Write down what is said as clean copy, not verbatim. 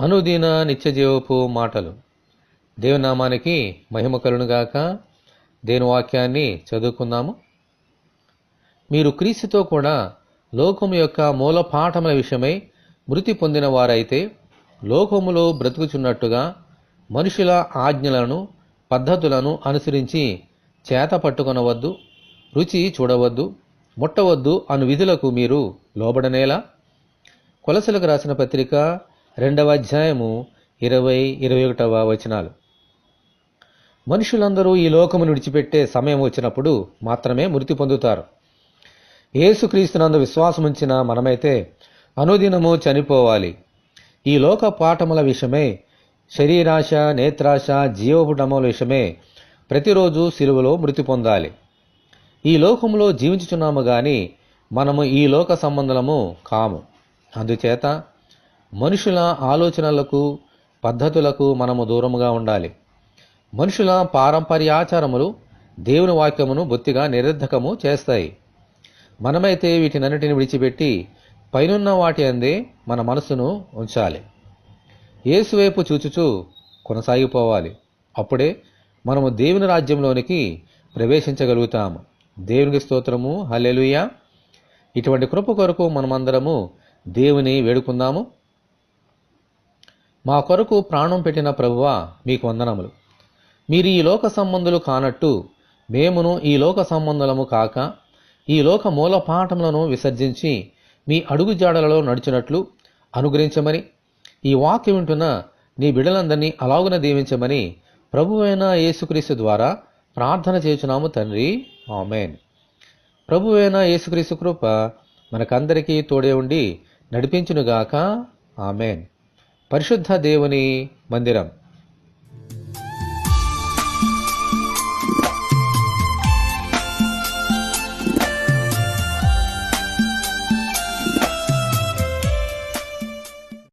అనుదిన నిత్యజీవపు మాటలు. దేవుని నామానికి మహిమ కలుగునుగాక. దేవుని వాక్యాన్ని చదువుకుందాము. మీరు క్రీస్తుతో కూడా లోకము యొక్క మూల పాఠముల విషయమై మృతి పొందిన వారైతే లోకములో బ్రతుకుచున్నట్టుగా మనుషుల ఆజ్ఞలను పద్ధతులను అనుసరించి చేత పట్టుకొనవద్దు, రుచి చూడవద్దు, ముట్టవద్దు అను విధులకు మీరు లోబడనేలా. కొలసలకు రాసిన పత్రిక 2వ అధ్యాయము 20-21 వచనాలు. మనుషులందరూ ఈ లోకమును విడిచిపెట్టే సమయం వచ్చినప్పుడు మాత్రమే మృతి పొందుతారు. యేసుక్రీస్తునందు విశ్వాసముంచిన మనమైతే అనుదినము చనిపోవాలి. ఈ లోక పాఠముల విషయమై, శరీరాశ, నేత్రాశ, జీవపుటముల విషయమై ప్రతిరోజు సిలువలో మృతి పొందాలి. ఈ లోకములో జీవించుచున్నాము గాని మనము ఈ లోక సంబంధులము కాము. అందుచేత మనుషుల ఆలోచనలకు పద్ధతులకు మనము దూరముగా ఉండాలి. మనుషుల పారంపర్యాచారములు దేవుని వాక్యమును బొత్తిగా నిరర్ధకము చేస్తాయి. మనమైతే వీటినన్నిటిని విడిచిపెట్టి పైనున్న వాటి అందే మన మనసును ఉంచాలి. యేసువైపు చూచుచూ కొనసాగిపోవాలి. అప్పుడే మనము దేవుని రాజ్యంలోనికి ప్రవేశించగలుగుతాము. దేవునికి స్తోత్రము. హల్లెలూయా. ఇటువంటి కృప కొరకు మనమందరము దేవుని వేడుకుందాము. మా కొరకు ప్రాణం పెట్టిన ప్రభువా, మీకు వందనములు. మీరు ఈ లోక సంబంధులు కానట్టు మేమును ఈ లోక సంబంధులము కాక ఈ లోక మూల పాఠములను విసర్జించి మీ అడుగుజాడలలో నడిచినట్లు అనుగ్రహించమని, ఈ వాక్యం వింటున్న నీ బిడ్డలందరినీ అలాగున దీవించమని ప్రభువైన యేసుక్రీస్తు ద్వారా ప్రార్థన చేయుచున్నాము తండ్రి. ఆమేన్. ప్రభువైన యేసుక్రీస్తు కృప మనకందరికీ తోడే ఉండి నడిపించునుగాక. ఆమేన్. పరిశుద్ధ దేవుని మందిరం.